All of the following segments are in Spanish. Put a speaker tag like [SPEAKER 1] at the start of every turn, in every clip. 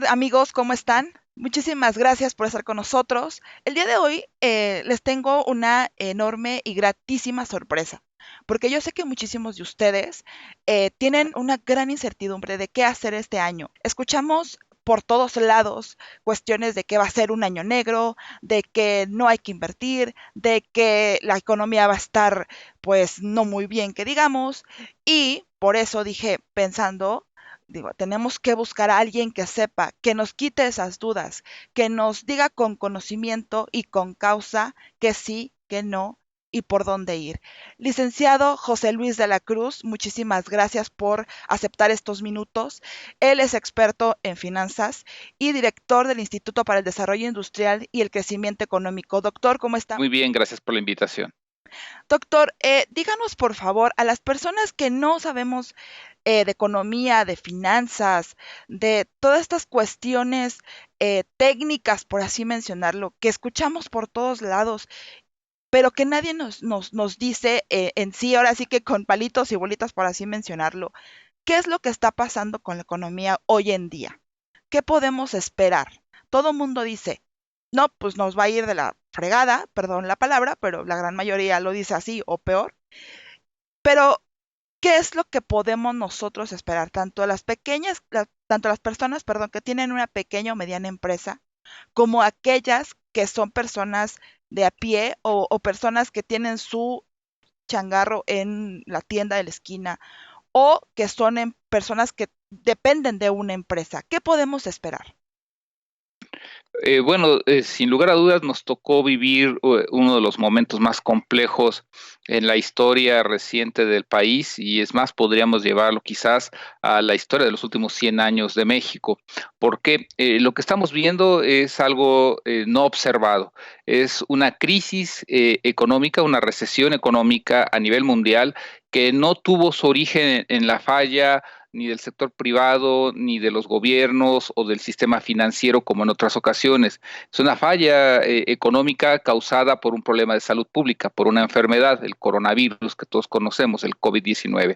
[SPEAKER 1] Amigos, ¿cómo están? Muchísimas gracias por estar con nosotros. El día de hoy les tengo una enorme y gratísima sorpresa, porque yo sé que muchísimos de ustedes tienen una gran incertidumbre de qué hacer este año. Escuchamos por todos lados cuestiones de que va a ser un año negro, de que no hay que invertir, de que la economía va a estar pues no muy bien que digamos, y por eso dije, pensando, digo, tenemos que buscar a alguien que sepa, que nos quite esas dudas, que nos diga con conocimiento y con causa que sí, que no y por dónde ir. Licenciado José Luis de la Cruz, muchísimas gracias por aceptar estos minutos. Él es experto en finanzas y director del Instituto para el Desarrollo Industrial y el Crecimiento Económico. Doctor, ¿cómo está?
[SPEAKER 2] Muy bien, gracias por la invitación.
[SPEAKER 1] Doctor, díganos por favor a las personas que no sabemos de economía, de finanzas, de todas estas cuestiones técnicas, por así mencionarlo, que escuchamos por todos lados, pero que nadie nos dice en sí, ahora sí que con palitos y bolitas, por así mencionarlo, ¿qué es lo que está pasando con la economía hoy en día? ¿Qué podemos esperar? Todo mundo dice, no, pues nos va a ir de la fregada, perdón la palabra, pero la gran mayoría lo dice así o peor. Pero ¿qué es lo que podemos nosotros esperar? Tanto las personas, perdón, que tienen una pequeña o mediana empresa, como aquellas que son personas de a pie o personas que tienen su changarro en la tienda de la esquina o que son personas que dependen de una empresa. ¿Qué podemos esperar?
[SPEAKER 2] Sin lugar a dudas nos tocó vivir uno de los momentos más complejos en la historia reciente del país y es más, podríamos llevarlo quizás a la historia de los últimos 100 años de México, porque lo que estamos viendo es algo no observado, es una crisis económica, una recesión económica a nivel mundial que no tuvo su origen en la falla ni del sector privado, ni de los gobiernos o del sistema financiero como en otras ocasiones. Es una falla económica causada por un problema de salud pública, por una enfermedad, el coronavirus que todos conocemos, el COVID-19.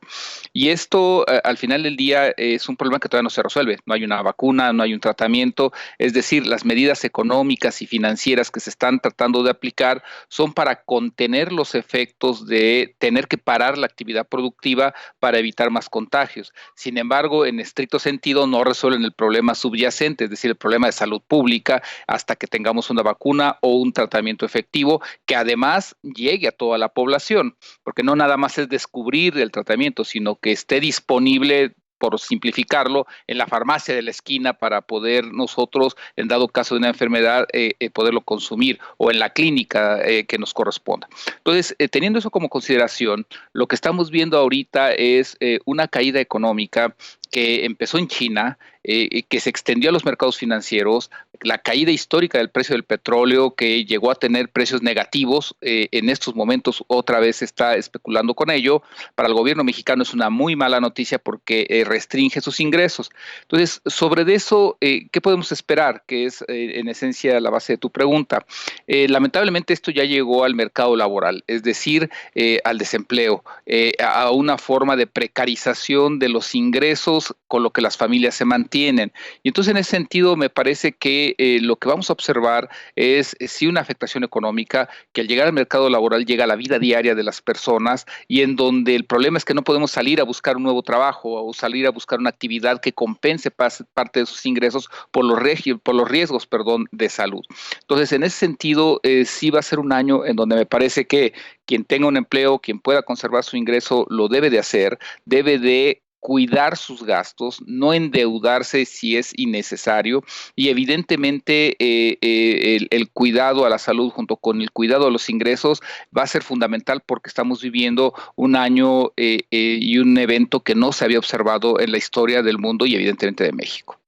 [SPEAKER 2] Y esto, al final del día, es un problema que todavía no se resuelve. No hay una vacuna, no hay un tratamiento. Es decir, las medidas económicas y financieras que se están tratando de aplicar son para contener los efectos de tener que parar la actividad productiva para evitar más contagios. Sin embargo, en estricto sentido, no resuelven el problema subyacente, es decir, el problema de salud pública, hasta que tengamos una vacuna o un tratamiento efectivo que además llegue a toda la población, porque no nada más es descubrir el tratamiento, sino que esté disponible, por simplificarlo, en la farmacia de la esquina para poder nosotros, en dado caso de una enfermedad, poderlo consumir o en la clínica que nos corresponda. Entonces, teniendo eso como consideración, lo que estamos viendo ahorita es una caída económica que empezó en China, que se extendió a los mercados financieros, la caída histórica del precio del petróleo que llegó a tener precios negativos, en estos momentos otra vez se está especulando con ello. Para el gobierno mexicano es una muy mala noticia porque restringe sus ingresos. Entonces, sobre eso, ¿qué podemos esperar? Que es en esencia la base de tu pregunta. Lamentablemente esto ya llegó al mercado laboral, es decir, al desempleo, a una forma de precarización de los ingresos con lo que las familias se mantienen. Y entonces en ese sentido me parece que lo que vamos a observar es sí una afectación económica que al llegar al mercado laboral llega a la vida diaria de las personas y en donde el problema es que no podemos salir a buscar un nuevo trabajo o salir a buscar una actividad que compense parte de sus ingresos por los riesgos, perdón, de salud. Entonces, en ese sentido, sí va a ser un año en donde me parece que quien tenga un empleo, quien pueda conservar su ingreso, lo debe de hacer, debe de cuidar sus gastos, no endeudarse si es innecesario y evidentemente el cuidado a la salud junto con el cuidado a los ingresos va a ser fundamental porque estamos viviendo un año y un evento que no se había observado en la historia del mundo y evidentemente de México.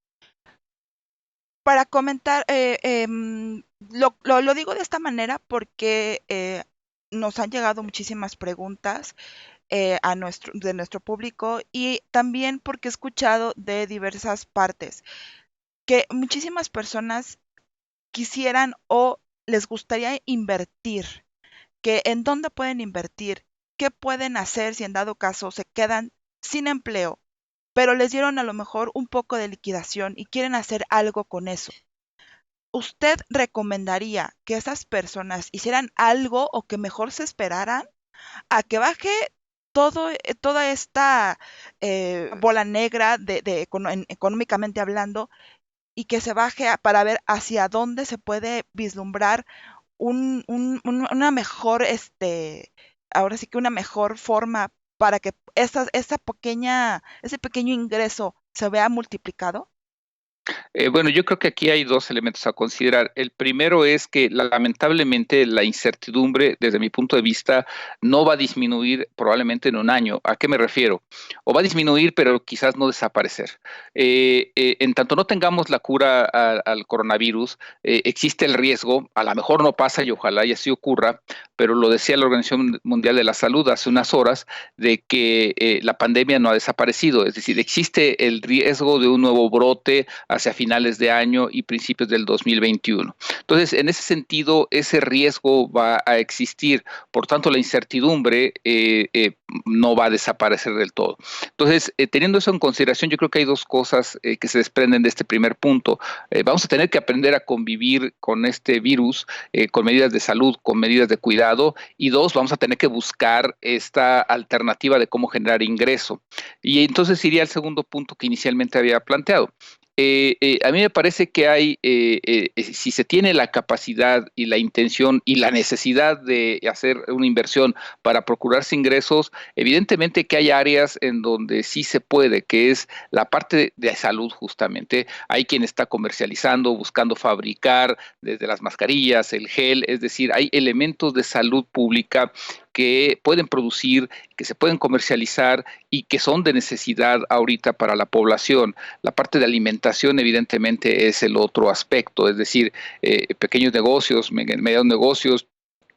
[SPEAKER 1] Para comentar, lo digo de esta manera porque nos han llegado muchísimas preguntas de nuestro público y también porque he escuchado de diversas partes que muchísimas personas quisieran o les gustaría invertir, que en dónde pueden invertir, qué pueden hacer si en dado caso se quedan sin empleo pero les dieron a lo mejor un poco de liquidación y quieren hacer algo con eso. ¿Usted recomendaría que esas personas hicieran algo o que mejor se esperaran a que baje toda esta bola negra económicamente hablando y que se baje para ver hacia dónde se puede vislumbrar una mejor, ahora sí que una mejor forma para que ese pequeño ingreso se vea multiplicado?
[SPEAKER 2] Bueno, yo creo que aquí hay dos elementos a considerar. El primero es que lamentablemente la incertidumbre, desde mi punto de vista, no va a disminuir probablemente en un año. ¿A qué me refiero? O va a disminuir, pero quizás no desaparecer. En tanto no tengamos la cura al coronavirus, existe el riesgo, a lo mejor no pasa y ojalá y así ocurra, pero lo decía la Organización Mundial de la Salud hace unas horas, de que la pandemia no ha desaparecido. Es decir, existe el riesgo de un nuevo brote hacia finales de año y principios del 2021. Entonces, en ese sentido, ese riesgo va a existir. Por tanto, la incertidumbre no va a desaparecer del todo. Entonces, teniendo eso en consideración, yo creo que hay dos cosas que se desprenden de este primer punto. Vamos a tener que aprender a convivir con este virus, con medidas de salud, con medidas de cuidado, y dos, vamos a tener que buscar esta alternativa de cómo generar ingreso. Y entonces iría al segundo punto que inicialmente había planteado. A mí me parece que si se tiene la capacidad y la intención y la necesidad de hacer una inversión para procurarse ingresos, evidentemente que hay áreas en donde sí se puede, que es la parte de salud justamente. Hay quien está comercializando, buscando fabricar desde las mascarillas, el gel, es decir, hay elementos de salud pública que pueden producir, que se pueden comercializar y que son de necesidad ahorita para la población. La parte de alimentación evidentemente es el otro aspecto, es decir, pequeños negocios, medianos negocios,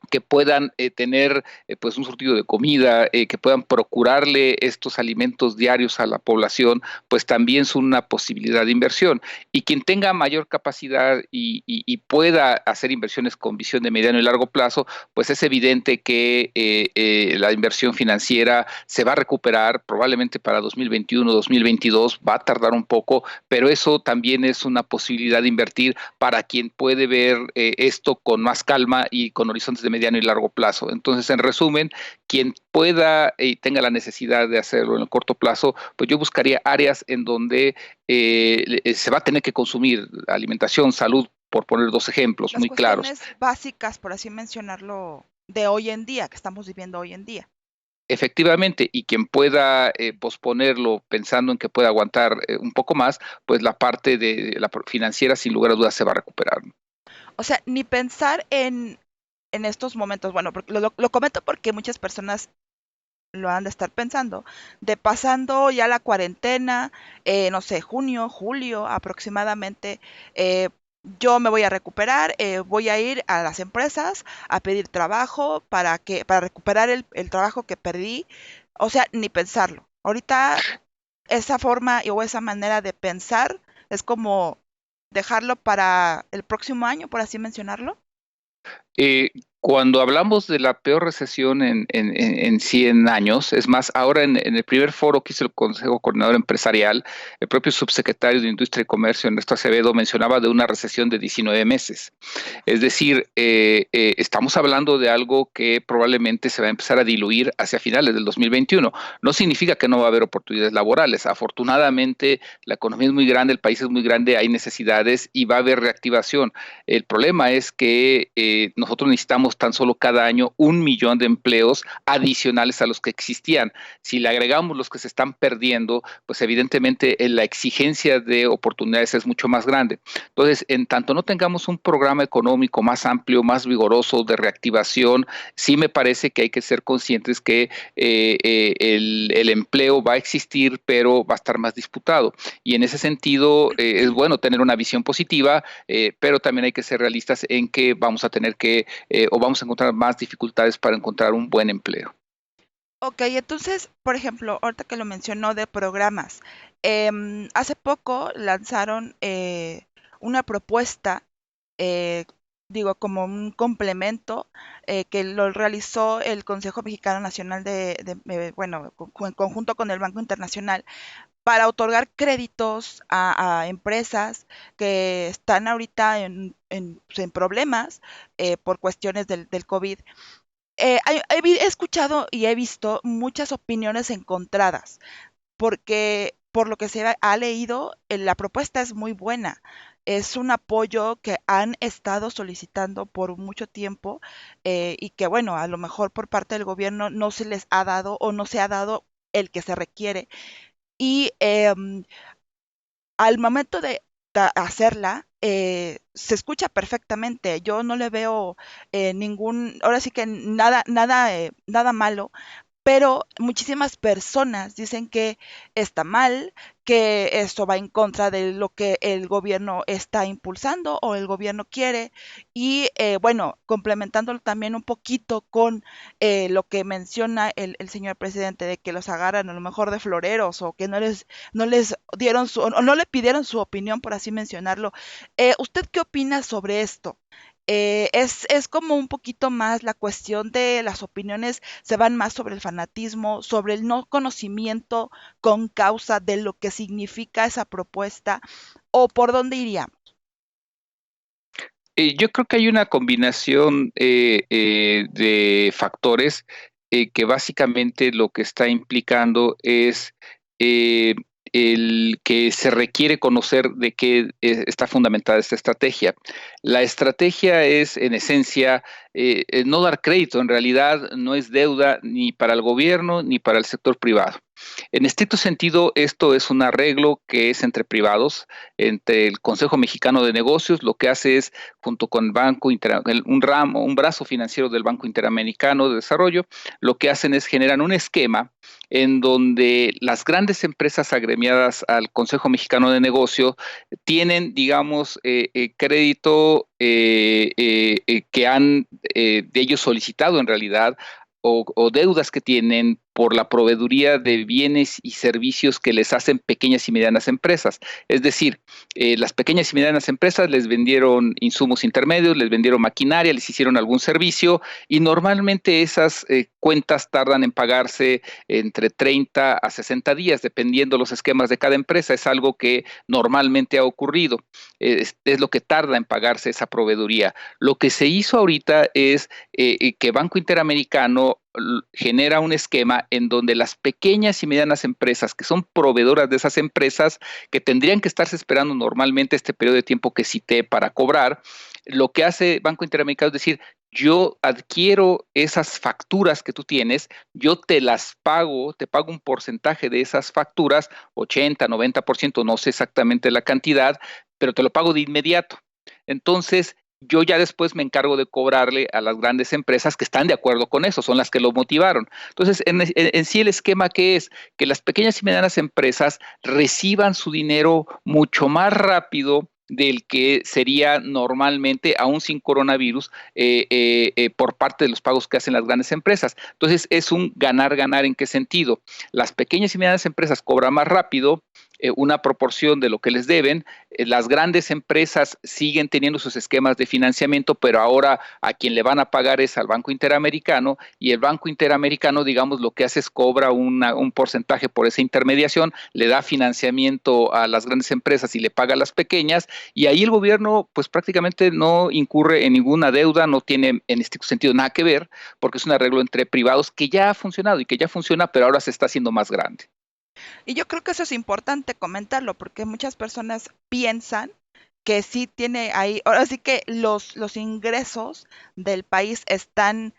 [SPEAKER 2] que puedan tener pues un surtido de comida, que puedan procurarle estos alimentos diarios a la población, pues también son una posibilidad de inversión. Y quien tenga mayor capacidad y pueda hacer inversiones con visión de mediano y largo plazo, pues es evidente que la inversión financiera se va a recuperar probablemente para 2021, 2022, va a tardar un poco, pero eso también es una posibilidad de invertir para quien puede ver esto con más calma y con horizontes de mediano y largo plazo. Entonces, en resumen, quien pueda y tenga la necesidad de hacerlo en el corto plazo, pues yo buscaría áreas en donde se va a tener que consumir alimentación, salud, por poner dos ejemplos
[SPEAKER 1] Las
[SPEAKER 2] muy claros.
[SPEAKER 1] cuestiones básicas, por así mencionarlo, de hoy en día, que estamos viviendo hoy en día.
[SPEAKER 2] Efectivamente, y quien pueda posponerlo pensando en que puede aguantar un poco más, pues la parte de la financiera sin lugar a dudas se va a recuperar.
[SPEAKER 1] O sea, ni pensar en estos momentos, bueno, porque lo comento porque muchas personas lo han de estar pensando, de pasando ya la cuarentena, no sé, junio, julio aproximadamente, eh, yo me voy a recuperar, voy a ir a las empresas a pedir trabajo para recuperar el trabajo que perdí, o sea, ni pensarlo. Ahorita esa forma o esa manera de pensar es como dejarlo para el próximo año, por así mencionarlo.
[SPEAKER 2] Eh, Cuando hablamos de la peor recesión en 100 años, es más, ahora en el primer foro que hizo el Consejo Coordinador Empresarial, el propio subsecretario de Industria y Comercio, Ernesto Acevedo, mencionaba de una recesión de 19 meses. Es decir, estamos hablando de algo que probablemente se va a empezar a diluir hacia finales del 2021. No significa que no va a haber oportunidades laborales. Afortunadamente, la economía es muy grande, el país es muy grande, hay necesidades y va a haber reactivación. El problema es que nosotros necesitamos tan solo cada año 1 millón de empleos adicionales a los que existían. Si le agregamos los que se están perdiendo, pues evidentemente la exigencia de oportunidades es mucho más grande. Entonces, en tanto no tengamos un programa económico más amplio, más vigoroso de reactivación, sí me parece que hay que ser conscientes que el empleo va a existir, pero va a estar más disputado. Y en ese sentido, es bueno tener una visión positiva, pero también hay que ser realistas en que vamos a tener que o vamos a encontrar más dificultades para encontrar un buen empleo.
[SPEAKER 1] Ok, entonces, por ejemplo, ahorita que lo mencionó de programas, hace poco lanzaron una propuesta, eh, digo, como un complemento que lo realizó el Consejo Mexicano Nacional bueno, en conjunto con el Banco Internacional para otorgar créditos a empresas que están ahorita pues, en problemas por cuestiones del COVID. He escuchado y he visto muchas opiniones encontradas, porque por lo que se ha leído, la propuesta es muy buena. Es un apoyo que han estado solicitando por mucho tiempo y que, bueno, a lo mejor por parte del gobierno no se les ha dado o no se ha dado el que se requiere. Y al momento de hacerla, se escucha perfectamente. Yo no le veo ahora sí que nada malo, pero muchísimas personas dicen que está mal, que esto va en contra de lo que el gobierno está impulsando o el gobierno quiere. Y bueno, complementándolo también un poquito con lo que menciona el señor presidente de que los agarran a lo mejor de floreros o que no les dieron o no le pidieron su opinión, por así mencionarlo. ¿Usted qué opina sobre esto? Es como un poquito más la cuestión de las opiniones, se van más sobre el fanatismo, sobre el no conocimiento con causa de lo que significa esa propuesta, o por dónde iríamos.
[SPEAKER 2] Yo creo que hay una combinación de factores que básicamente lo que está implicando es eh, el que se requiere conocer de qué está fundamentada esta estrategia. La estrategia es, en esencia, no dar crédito. En realidad no es deuda ni para el gobierno ni para el sector privado. En estricto sentido, esto es un arreglo que es entre privados, entre el Consejo Mexicano de Negocios. Lo que hace es, junto con el un brazo financiero del Banco Interamericano de Desarrollo, lo que hacen es generar un esquema en donde las grandes empresas agremiadas al Consejo Mexicano de Negocio tienen, digamos, crédito que han de ellos solicitado en realidad o deudas que tienen por la proveeduría de bienes y servicios que les hacen pequeñas y medianas empresas. Es decir, las pequeñas y medianas empresas les vendieron insumos intermedios, les vendieron maquinaria, les hicieron algún servicio y normalmente esas cuentas tardan en pagarse entre 30 a 60 días, dependiendo los esquemas de cada empresa. Es algo que normalmente ha ocurrido. Es lo que tarda en pagarse esa proveeduría. Lo que se hizo ahorita es que Banco Interamericano genera un esquema en donde las pequeñas y medianas empresas que son proveedoras de esas empresas, que tendrían que estarse esperando normalmente este periodo de tiempo que cité para cobrar, lo que hace Banco Interamericano es decir, yo adquiero esas facturas que tú tienes, yo te las pago, te pago un porcentaje de esas facturas, 80, 90%, no sé exactamente la cantidad, pero te lo pago de inmediato. Entonces, yo ya después me encargo de cobrarle a las grandes empresas que están de acuerdo con eso, son las que lo motivaron. Entonces, en sí el esquema que es que las pequeñas y medianas empresas reciban su dinero mucho más rápido del que sería normalmente, aún sin coronavirus, por parte de los pagos que hacen las grandes empresas. Entonces, es un ganar-ganar. ¿En qué sentido? Las pequeñas y medianas empresas cobran más rápido, una proporción de lo que les deben. Las grandes empresas siguen teniendo sus esquemas de financiamiento, pero ahora a quien le van a pagar es al Banco Interamericano, y el Banco Interamericano, digamos, lo que hace es cobra un porcentaje por esa intermediación, le da financiamiento a las grandes empresas y le paga a las pequeñas, y ahí el gobierno pues prácticamente no incurre en ninguna deuda, no tiene en este sentido nada que ver, porque es un arreglo entre privados que ya ha funcionado y que ya funciona, pero ahora se está haciendo más grande.
[SPEAKER 1] Y yo creo que eso es importante comentarlo porque muchas personas piensan que sí tiene ahí, ahora sí que los ingresos del país están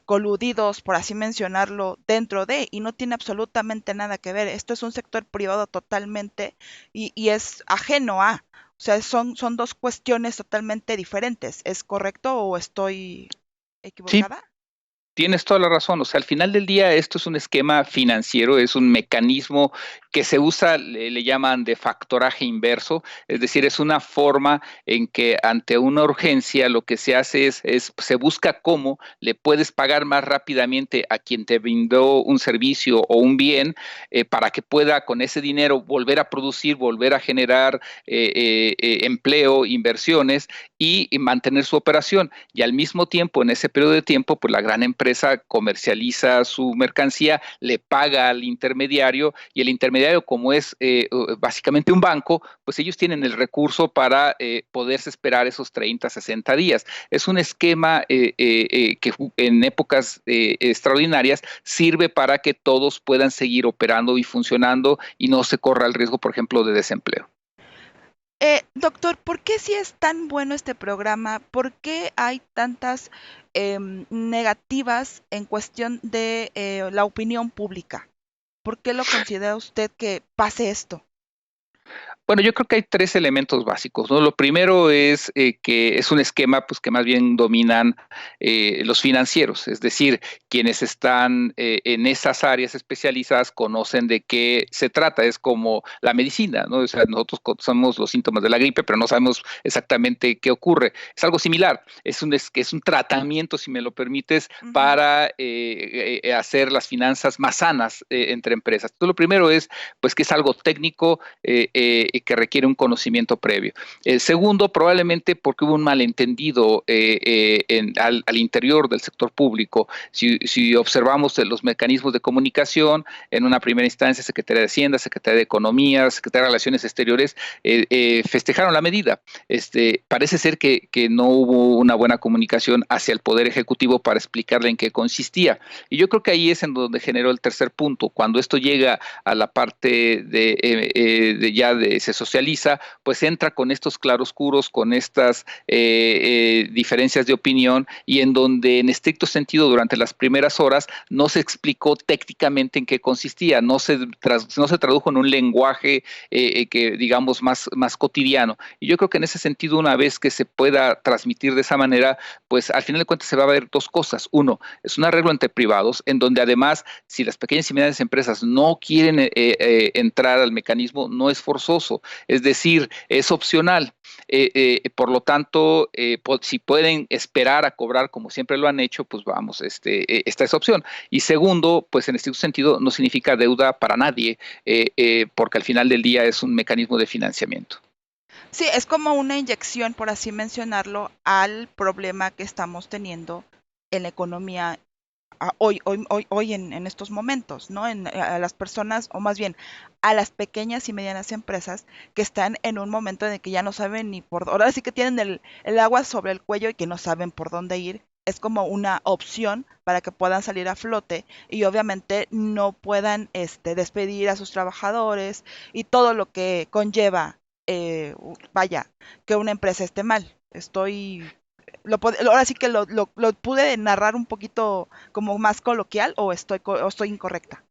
[SPEAKER 1] coludidos, por así mencionarlo, dentro de, y no tiene absolutamente nada que ver. Esto es un sector privado totalmente y es ajeno a, o sea, son dos cuestiones totalmente diferentes. ¿Es correcto o estoy
[SPEAKER 2] Sí,
[SPEAKER 1] equivocada?
[SPEAKER 2] tienes toda la razón. O sea, al final del día esto es un esquema financiero, es un mecanismo que se usa, le llaman de factoraje inverso, es decir, es una forma en que ante una urgencia lo que se hace se busca cómo le puedes pagar más rápidamente a quien te brindó un servicio o un bien, para que pueda con ese dinero volver a producir, volver a generar empleo, inversiones, y mantener su operación. Y al mismo tiempo, en ese periodo de tiempo, pues la gran empresa comercializa su mercancía, le paga al intermediario y el intermediario, como es básicamente un banco, pues ellos tienen el recurso para poderse esperar esos 30, 60 días. Es un esquema que en épocas extraordinarias sirve para que todos puedan seguir operando y funcionando y no se corra el riesgo, por ejemplo, de desempleo.
[SPEAKER 1] Doctor, ¿por qué si es tan bueno este programa? ¿Por qué hay tantas negativas en cuestión de la opinión pública? ¿Por qué lo considera usted que pase esto?
[SPEAKER 2] Bueno, yo creo que hay tres elementos básicos, ¿no? Lo primero es que es un esquema, pues, que más bien dominan los financieros, es decir, quienes están en esas áreas especializadas conocen de qué se trata. Es como la medicina, ¿no? O sea, nosotros conocemos los síntomas de la gripe, pero no sabemos exactamente qué ocurre. Es algo similar, es un tratamiento, si me lo permites,
[SPEAKER 1] Ujú.
[SPEAKER 2] para hacer las finanzas más sanas entre empresas. Entonces, lo primero es, pues, que es algo técnico que requiere un conocimiento previo. El segundo, probablemente porque hubo un malentendido al interior del sector público. Si observamos los mecanismos de comunicación, en una primera instancia, Secretaría de Hacienda, Secretaría de Economía, Secretaría de Relaciones Exteriores, festejaron la medida. Parece ser que no hubo una buena comunicación hacia el Poder Ejecutivo para explicarle en qué consistía. Y yo creo que ahí es en donde generó el tercer punto. Cuando esto llega a la parte se socializa, pues entra con estos claroscuros, con estas diferencias de opinión y en donde en estricto sentido durante las primeras horas no se explicó técnicamente en qué consistía, no se tradujo en un lenguaje que digamos más cotidiano. Y yo creo que en ese sentido, una vez que se pueda transmitir de esa manera, pues al final de cuentas se va a ver dos cosas. Uno, es un arreglo entre privados, en donde además, si las pequeñas y medianas empresas no quieren entrar al mecanismo, no es forzoso, es decir, es opcional. Por lo tanto, si pueden esperar a cobrar como siempre lo han hecho, pues vamos, esta es opción. Y segundo, pues en este sentido no significa deuda para nadie, porque al final del día es un mecanismo de financiamiento.
[SPEAKER 1] Sí, es como una inyección, por así mencionarlo, al problema que estamos teniendo en la economía hoy en estos momentos, ¿no? A las personas, o más bien a las pequeñas y medianas empresas que están en un momento en el que ya no saben ni por dónde, ahora sí que tienen el agua sobre el cuello y que no saben por dónde ir. Es como una opción para que puedan salir a flote y obviamente no puedan despedir a sus trabajadores y todo lo que conlleva, vaya, que una empresa esté mal. Ahora sí que lo pude narrar un poquito como más coloquial o estoy incorrecta.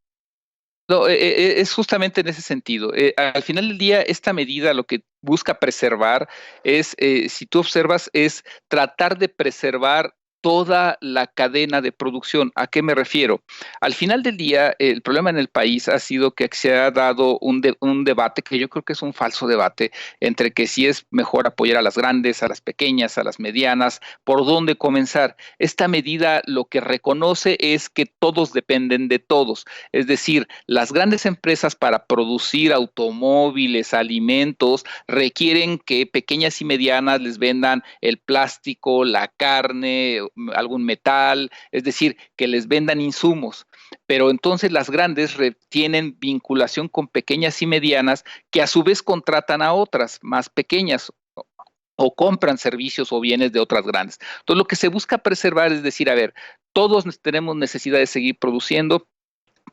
[SPEAKER 2] No, es justamente en ese sentido. Al final del día, esta medida lo que busca preservar es, si tú observas, es tratar de preservar toda la cadena de producción. ¿A qué me refiero? Al final del día, el problema en el país ha sido que se ha dado un debate que yo creo que es un falso debate entre que si es mejor apoyar a las grandes, a las pequeñas, a las medianas, por dónde comenzar. Esta medida lo que reconoce es que todos dependen de todos. Es decir, las grandes empresas para producir automóviles, alimentos, requieren que pequeñas y medianas les vendan el plástico, la carne, algún metal, es decir, que les vendan insumos. Pero entonces las grandes tienen vinculación con pequeñas y medianas que a su vez contratan a otras más pequeñas o compran servicios o bienes de otras grandes. Entonces, lo que se busca preservar es decir, a ver, todos tenemos necesidad de seguir produciendo,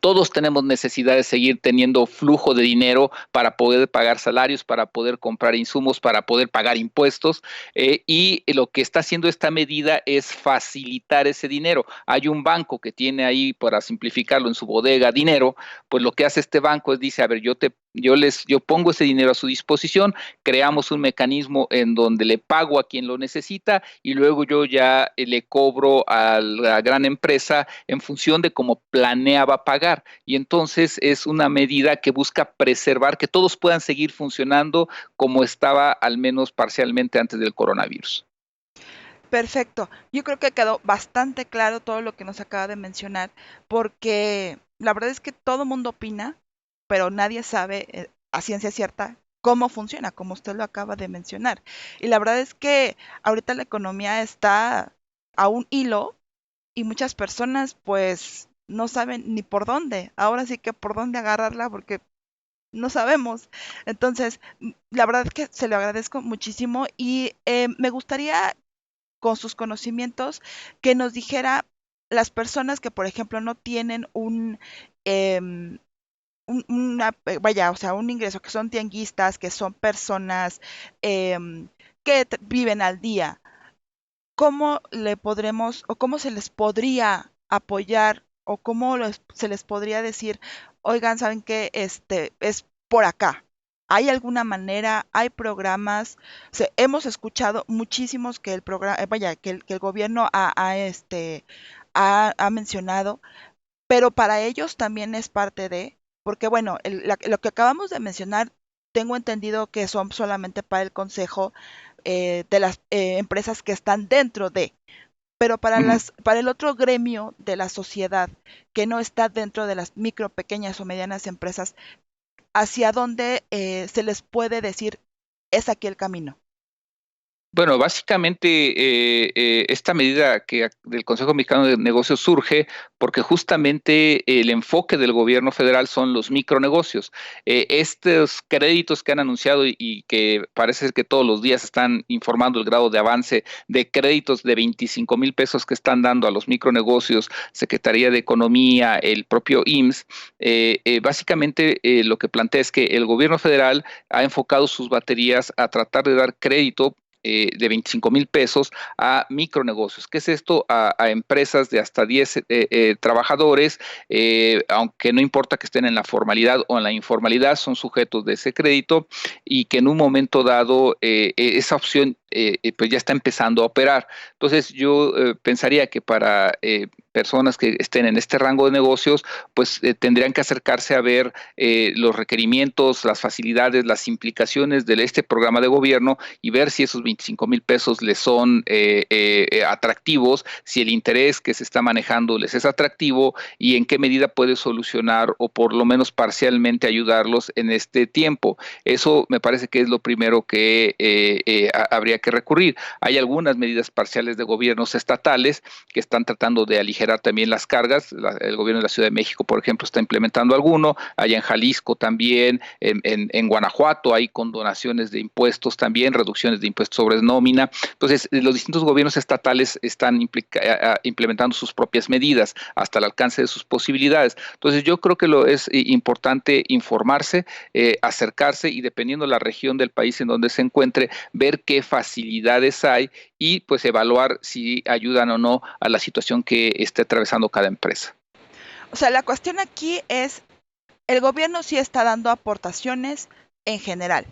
[SPEAKER 2] todos tenemos necesidad de seguir teniendo flujo de dinero para poder pagar salarios, para poder comprar insumos, para poder pagar impuestos, y lo que está haciendo esta medida es facilitar ese dinero. Hay un banco que tiene ahí, para simplificarlo, en su bodega dinero, pues lo que hace este banco es dice, a ver, yo pongo ese dinero a su disposición, creamos un mecanismo en donde le pago a quien lo necesita y luego yo ya le cobro a la gran empresa en función de cómo planeaba pagar. Y entonces es una medida que busca preservar que todos puedan seguir funcionando como estaba al menos parcialmente antes del coronavirus.
[SPEAKER 1] Perfecto. Yo creo que quedó bastante claro todo lo que nos acaba de mencionar, porque la verdad es que todo mundo opina, pero nadie sabe a ciencia cierta cómo funciona, como usted lo acaba de mencionar. Y la verdad es que ahorita la economía está a un hilo y muchas personas pues no saben ni por dónde. Ahora sí que por dónde agarrarla porque no sabemos. Entonces, la verdad es que se lo agradezco muchísimo y me gustaría con sus conocimientos que nos dijera las personas que, por ejemplo, no tienen em, vaya, o sea, un ingreso, que son tianguistas, que son personas que viven al día, ¿cómo le podremos o cómo se les podría apoyar o cómo se les podría decir, oigan, saben que es por acá? ¿Hay alguna manera? ¿Hay programas? O sea, hemos escuchado muchísimos que el programa, vaya, que el gobierno ha mencionado, pero para ellos también es parte de, porque bueno, lo que acabamos de mencionar, tengo entendido que son solamente para el consejo de las empresas que están dentro de, pero
[SPEAKER 2] Ujú.
[SPEAKER 1] para el otro gremio de la sociedad que no está dentro de las micro, pequeñas o medianas empresas, ¿hacia dónde se les puede decir es aquí el camino?
[SPEAKER 2] Bueno, básicamente esta medida del Consejo Mexicano de Negocios surge porque justamente el enfoque del gobierno federal son los micronegocios. Estos créditos que han anunciado y que parece ser que todos los días están informando el grado de avance de créditos de 25,000 pesos que están dando a los micronegocios, Secretaría de Economía, el propio IMSS, básicamente lo que plantea es que el gobierno federal ha enfocado sus baterías a tratar de dar crédito de 25,000 pesos a micronegocios. ¿Qué es esto? A empresas de hasta 10 trabajadores, aunque no importa que estén en la formalidad o en la informalidad, son sujetos de ese crédito y que en un momento dado esa opción pues ya está empezando a operar. Entonces yo pensaría que para personas que estén en este rango de negocios, pues tendrían que acercarse a ver los requerimientos, las facilidades, las implicaciones de este programa de gobierno y ver si esos 25,000 pesos les son atractivos, si el interés que se está manejando les es atractivo y en qué medida puede solucionar o por lo menos parcialmente ayudarlos en este tiempo. Eso me parece que es lo primero que habría que recurrir. Hay algunas medidas parciales de gobiernos estatales que están tratando de aligerar también las cargas. El gobierno de la Ciudad de México, por ejemplo, está implementando alguno, allá en Jalisco también, en Guanajuato hay condonaciones de impuestos también, reducciones de impuestos sobre nómina. Entonces, los distintos gobiernos estatales están implementando sus propias medidas hasta el alcance de sus posibilidades. Entonces, yo creo que lo es importante informarse, acercarse y dependiendo la región del país en donde se encuentre, ver qué facilidades hay y pues evaluar si ayudan o no a la situación que esté atravesando cada empresa.
[SPEAKER 1] O sea, la cuestión aquí es, el gobierno sí está dando aportaciones en general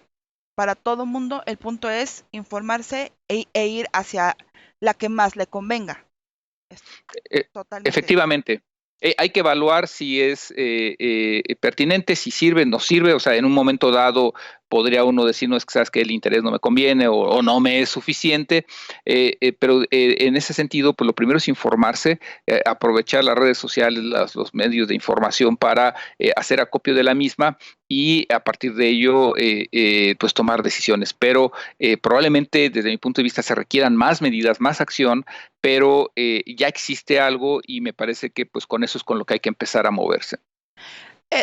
[SPEAKER 1] para todo mundo. El punto es informarse ir hacia la que más le convenga. Es
[SPEAKER 2] Eh,
[SPEAKER 1] totalmente.
[SPEAKER 2] Efectivamente. Hay que evaluar si es pertinente, si sirve, no sirve, o sea, en un momento dado podría uno decir, no es que sabes que el interés no me conviene o no me es suficiente, pero en ese sentido, pues lo primero es informarse, aprovechar las redes sociales, los medios de información para hacer acopio de la misma y a partir de ello, pues tomar decisiones. Pero probablemente desde mi punto de vista se requieran más medidas, más acción, pero ya existe algo y me parece que pues con eso es con lo que hay que empezar a moverse.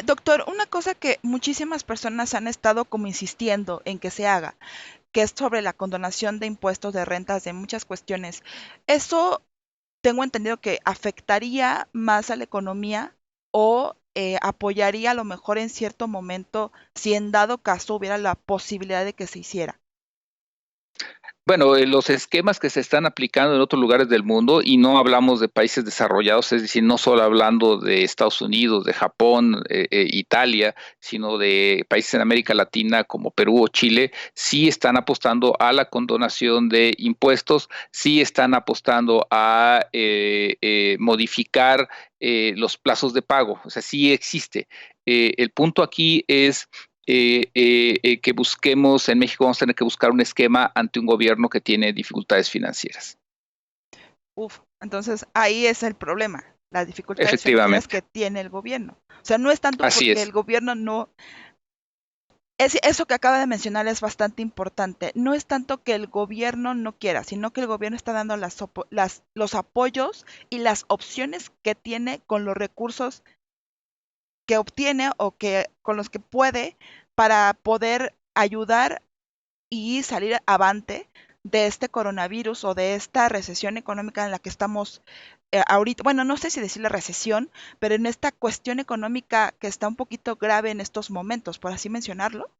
[SPEAKER 1] Doctor, una cosa que muchísimas personas han estado como insistiendo en que se haga, que es sobre la condonación de impuestos de rentas de muchas cuestiones. Eso tengo entendido que afectaría más a la economía o apoyaría a lo mejor en cierto momento si en dado caso hubiera la posibilidad de que se hiciera.
[SPEAKER 2] Bueno, los esquemas que se están aplicando en otros lugares del mundo, y no hablamos de países desarrollados, es decir, no solo hablando de Estados Unidos, de Japón, Italia, sino de países en América Latina como Perú o Chile, sí están apostando a la condonación de impuestos, sí están apostando a modificar los plazos de pago, o sea, sí existe. El punto aquí es que busquemos, en México vamos a tener que buscar un esquema ante un gobierno que tiene dificultades financieras.
[SPEAKER 1] Uf, entonces ahí es el problema, las dificultades financieras
[SPEAKER 2] Efectivamente,
[SPEAKER 1] que tiene el gobierno. O sea, no es tanto
[SPEAKER 2] así
[SPEAKER 1] porque el
[SPEAKER 2] es.
[SPEAKER 1] gobierno no Eso que acaba de mencionar es bastante importante. No es tanto que el gobierno no quiera, sino que el gobierno está dando los apoyos y las opciones que tiene con los recursos que obtiene o que con los que puede para poder ayudar y salir avante de este coronavirus o de esta recesión económica en la que estamos ahorita. Bueno, no sé si decirle recesión, pero en esta cuestión económica que está un poquito grave en estos momentos, por así mencionarlo.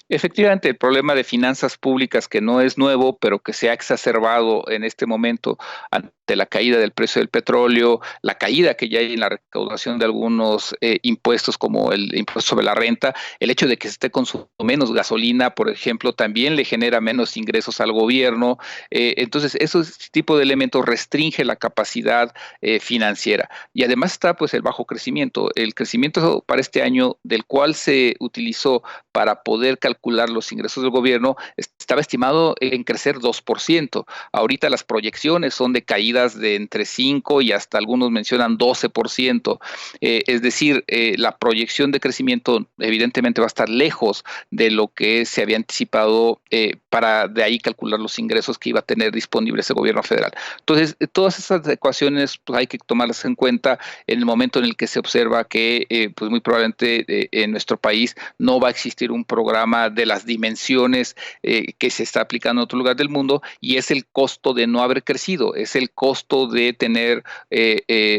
[SPEAKER 2] Efectivamente, el problema de finanzas públicas que no es nuevo, pero que se ha exacerbado en este momento ante la caída del precio del petróleo, la caída que ya hay en la recaudación de algunos impuestos como el impuesto sobre la renta, el hecho de que se esté consumiendo menos gasolina, por ejemplo, también le genera menos ingresos al gobierno. Entonces, esos tipo de elementos restringe la capacidad financiera. Y además está pues el bajo crecimiento. El crecimiento para este año del cual se utilizó para poder calcular los ingresos del gobierno, estaba estimado en crecer 2%. Ahorita las proyecciones son de caídas de entre 5 y hasta algunos mencionan 12%. Es decir, la proyección de crecimiento evidentemente va a estar lejos de lo que se había anticipado para de ahí calcular los ingresos que iba a tener disponibles el gobierno federal. Entonces, todas esas ecuaciones pues, hay que tomarlas en cuenta en el momento en el que se observa que pues muy probablemente en nuestro país no va a existir un programa de las dimensiones que se está aplicando en otro lugar del mundo y es el costo de no haber crecido, es el costo de tener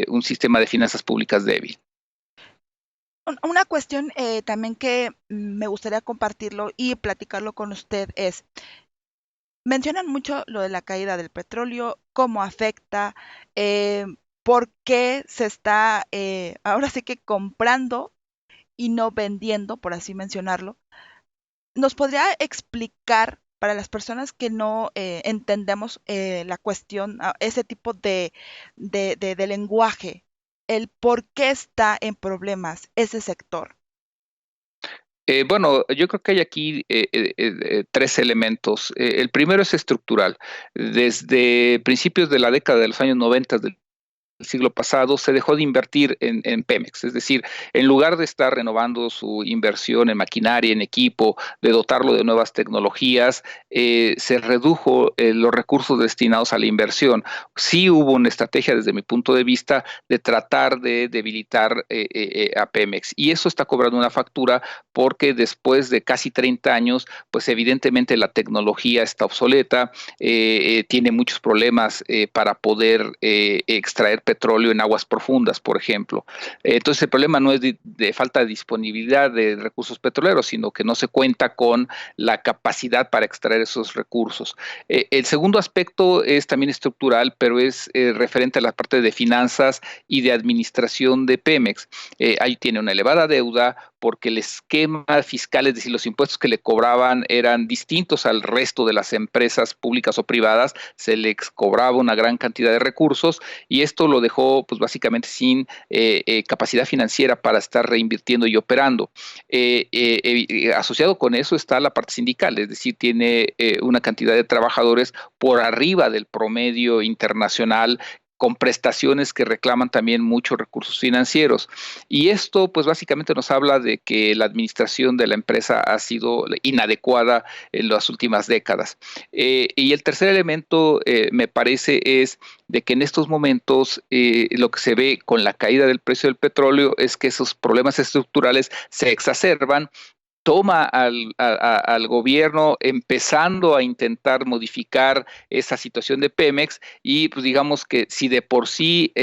[SPEAKER 2] un sistema de finanzas públicas débil.
[SPEAKER 1] Una cuestión también que me gustaría compartirlo y platicarlo con usted es, mencionan mucho lo de la caída del petróleo, cómo afecta, eh, por qué se está ahora sí que comprando y no vendiendo, por así mencionarlo. ¿Nos podría explicar para las personas que no entendemos la cuestión, ese tipo de lenguaje, el por qué está en problemas ese sector?
[SPEAKER 2] Bueno, yo creo que hay aquí tres elementos. El primero es estructural. Desde principios de la década de los años 90 del siglo pasado se dejó de invertir en Pemex, es decir, en lugar de estar renovando su inversión en maquinaria, en equipo, de dotarlo de nuevas tecnologías, se redujo los recursos destinados a la inversión. Sí hubo una estrategia desde mi punto de vista de tratar de debilitar a Pemex y eso está cobrando una factura porque después de casi 30 años, pues evidentemente la tecnología está obsoleta, tiene muchos problemas para poder extraer petróleo en aguas profundas, por ejemplo. Entonces el problema no es de falta de disponibilidad de recursos petroleros, sino que no se cuenta con la capacidad para extraer esos recursos. El segundo aspecto es también estructural, pero es referente a la parte de finanzas y de administración de Pemex. Ahí tiene una elevada deuda porque el esquema fiscal, es decir, los impuestos que le cobraban eran distintos al resto de las empresas públicas o privadas, se les cobraba una gran cantidad de recursos y esto lo dejó pues básicamente sin capacidad financiera para estar reinvirtiendo y operando. Asociado con eso está la parte sindical, es decir, tiene una cantidad de trabajadores por arriba del promedio internacional con prestaciones que reclaman también muchos recursos financieros. Y esto, pues básicamente nos habla de que la administración de la empresa ha sido inadecuada en las últimas décadas. Y el tercer elemento, me parece, es de que en estos momentos lo que se ve con la caída del precio del petróleo es que esos problemas estructurales se exacerban toma al gobierno empezando a intentar modificar esa situación de Pemex y pues digamos que si de por sí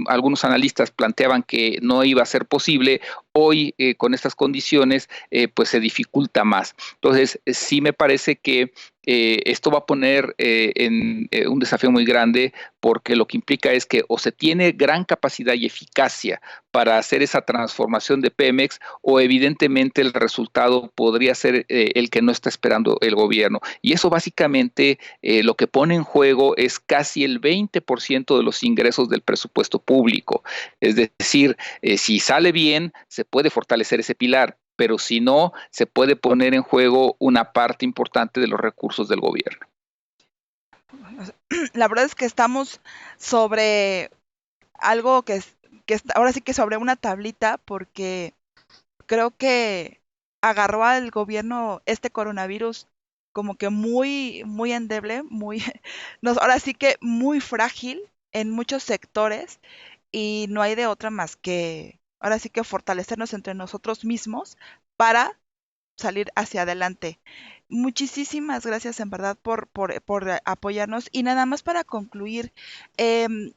[SPEAKER 2] algunos analistas planteaban que no iba a ser posible, hoy con estas condiciones pues se dificulta más. Entonces sí me parece que esto va a poner en un desafío muy grande porque lo que implica es que o se tiene gran capacidad y eficacia para hacer esa transformación de Pemex o evidentemente el resultado podría ser el que no está esperando el gobierno. Y eso básicamente lo que pone en juego es casi el 20% de los ingresos del presupuesto público. Es decir, si sale bien, se puede fortalecer ese pilar, pero si no, se puede poner en juego una parte importante de los recursos del gobierno.
[SPEAKER 1] La verdad es que estamos sobre algo ahora sí que sobre una tablita, porque creo que agarró al gobierno este coronavirus como que muy, muy endeble, muy, ahora sí que muy frágil en muchos sectores y no hay de otra más que, ahora sí que fortalecernos entre nosotros mismos para salir hacia adelante. Muchísimas gracias en verdad por apoyarnos y nada más para concluir, em,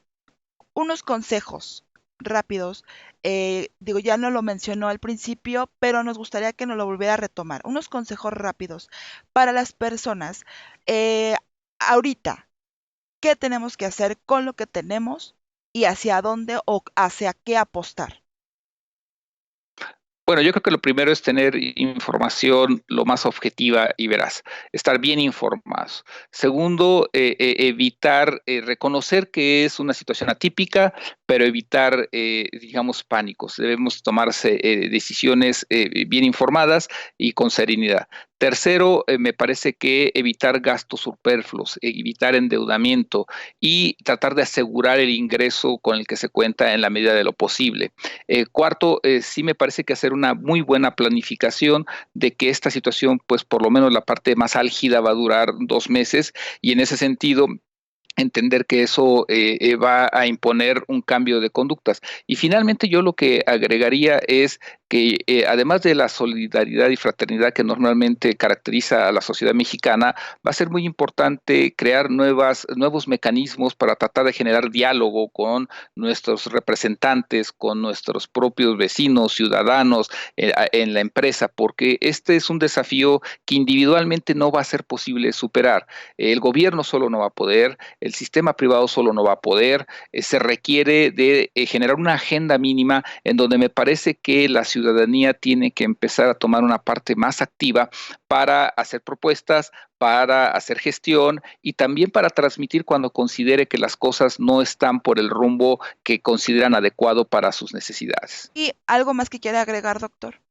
[SPEAKER 1] unos consejos rápidos. Digo, ya no lo mencionó al principio, pero nos gustaría que nos lo volviera a retomar. Unos consejos rápidos para las personas. eh, Ahorita, ¿qué tenemos que hacer con lo que tenemos y hacia dónde o hacia qué apostar?
[SPEAKER 2] Bueno, yo creo que lo primero es tener información lo más objetiva y veraz, estar bien informados. Segundo, evitar, reconocer que es una situación atípica, pero evitar, digamos, pánicos. Debemos tomarse decisiones bien informadas y con serenidad. Tercero, me parece que evitar gastos superfluos, evitar endeudamiento y tratar de asegurar el ingreso con el que se cuenta en la medida de lo posible. Cuarto, sí me parece que hacer una muy buena planificación de que esta situación, pues por lo menos la parte más álgida va a durar 2 meses y en ese sentido entender que eso va a imponer un cambio de conductas. Y finalmente yo lo que agregaría es que además de la solidaridad y fraternidad que normalmente caracteriza a la sociedad mexicana, va a ser muy importante crear nuevos mecanismos para tratar de generar diálogo con nuestros representantes, con nuestros propios vecinos, ciudadanos en la empresa, porque este es un desafío que individualmente no va a ser posible superar. El gobierno solo no va a poder, el sistema privado solo no va a poder, se requiere de generar una agenda mínima en donde me parece que la ciudadanía tiene que empezar a tomar una parte más activa para hacer propuestas, para hacer gestión y también para transmitir cuando considere que las cosas no están por el rumbo que consideran adecuado para sus necesidades.
[SPEAKER 1] ¿Y algo más que quiera agregar, doctor?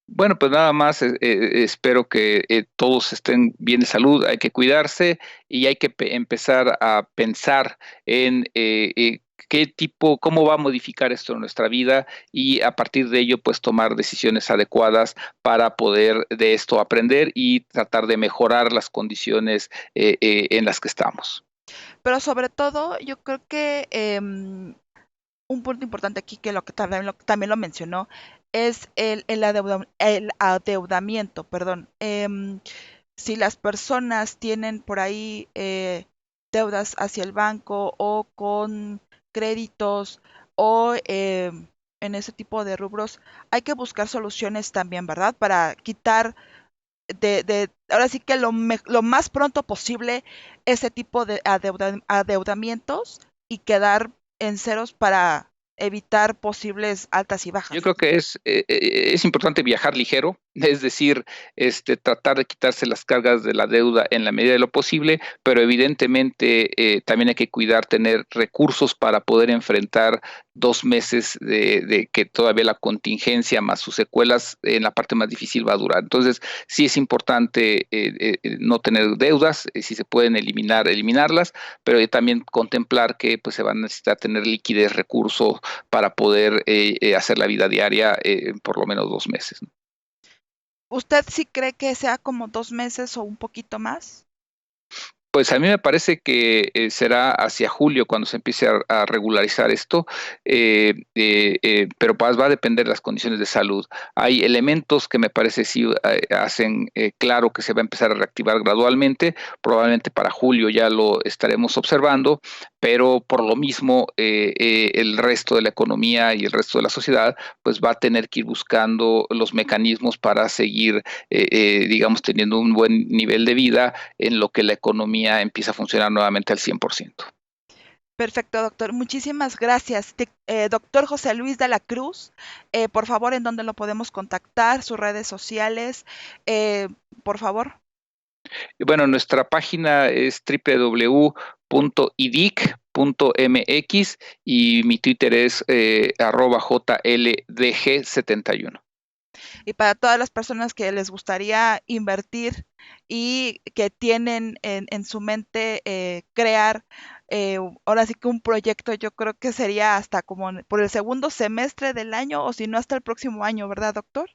[SPEAKER 2] Bueno, pues nada más espero que todos estén bien de salud, hay que cuidarse y hay que empezar a pensar en qué tipo, cómo va a modificar esto en nuestra vida y a partir de ello, pues tomar decisiones adecuadas para poder de esto aprender y tratar de mejorar las condiciones en las que estamos.
[SPEAKER 1] Pero sobre todo, yo creo que un punto importante aquí que también lo mencionó es el adeudamiento, perdón. Si las personas tienen por ahí deudas hacia el banco o con créditos o en ese tipo de rubros, hay que buscar soluciones también, ¿verdad? Para quitar ahora sí que lo más pronto posible ese tipo de adeudamientos y quedar en ceros para evitar posibles altas y
[SPEAKER 2] Yo
[SPEAKER 1] bajas.
[SPEAKER 2] creo que es importante viajar ligero, es decir, tratar de quitarse las cargas de la deuda en la medida de lo posible, pero evidentemente también hay que cuidar tener recursos para poder enfrentar 2 meses de que todavía la contingencia más sus secuelas en la parte más difícil va a durar. Entonces, sí es importante no tener deudas, si se pueden eliminar, eliminarlas, pero también contemplar que pues, se van a necesitar tener liquidez, recursos para poder hacer la vida diaria por lo menos 2 meses. ¿No?
[SPEAKER 1] ¿Usted sí cree que sea como 2 meses o un poquito más?
[SPEAKER 2] Pues a mí me parece que será hacia julio cuando se empiece a regularizar esto, pero pues va a depender de las condiciones de salud. Hay elementos que me parece sí hacen claro que se va a empezar a reactivar gradualmente, probablemente para julio ya lo estaremos observando, pero por lo mismo el resto de la economía y el resto de la sociedad pues va a tener que ir buscando los mecanismos para seguir, digamos, teniendo un buen nivel de vida en lo que la economía empieza a funcionar nuevamente al 100%.
[SPEAKER 1] Perfecto, doctor. Muchísimas gracias. Doctor José Luis de la Cruz, por favor, ¿en dónde lo podemos contactar? Sus redes sociales, eh, por favor.
[SPEAKER 2] Y bueno, nuestra página es www.idic.mx y mi Twitter es @jldg71.
[SPEAKER 1] Y para todas las personas que les gustaría invertir y que tienen en su mente crear ahora sí que un proyecto, yo creo que sería hasta como por el segundo semestre del año o si no hasta el próximo año, ¿verdad, doctor?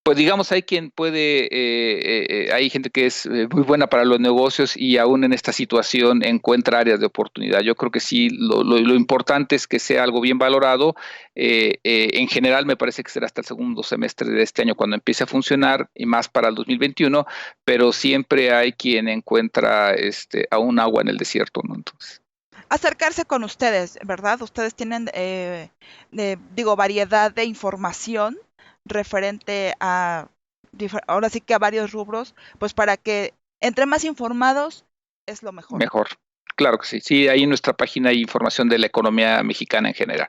[SPEAKER 2] Pues digamos, hay quien puede, hay gente que es muy buena para los negocios y aún en esta situación encuentra áreas de oportunidad. Yo creo que sí, lo importante es que sea algo bien valorado. En general, me parece que será hasta el segundo semestre de este año cuando empiece a funcionar y más para el 2021, pero siempre hay quien encuentra aún agua en el desierto, ¿no? Entonces,
[SPEAKER 1] Acercarse con ustedes, ¿verdad? Ustedes tienen, digo, variedad de información referente a, ahora sí que a varios rubros, pues para que entre más informados es lo mejor.
[SPEAKER 2] mejor. Claro que sí. Sí, ahí en nuestra página hay información de la economía mexicana en general.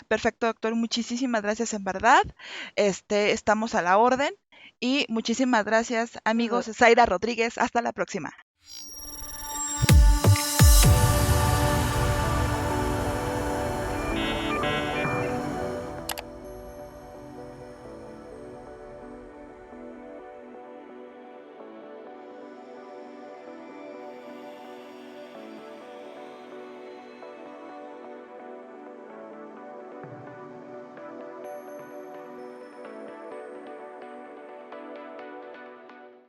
[SPEAKER 1] Perfecto, doctor. Muchísimas gracias en verdad. Estamos a la orden y muchísimas gracias, amigos. Zaira Rodríguez. Hasta la próxima.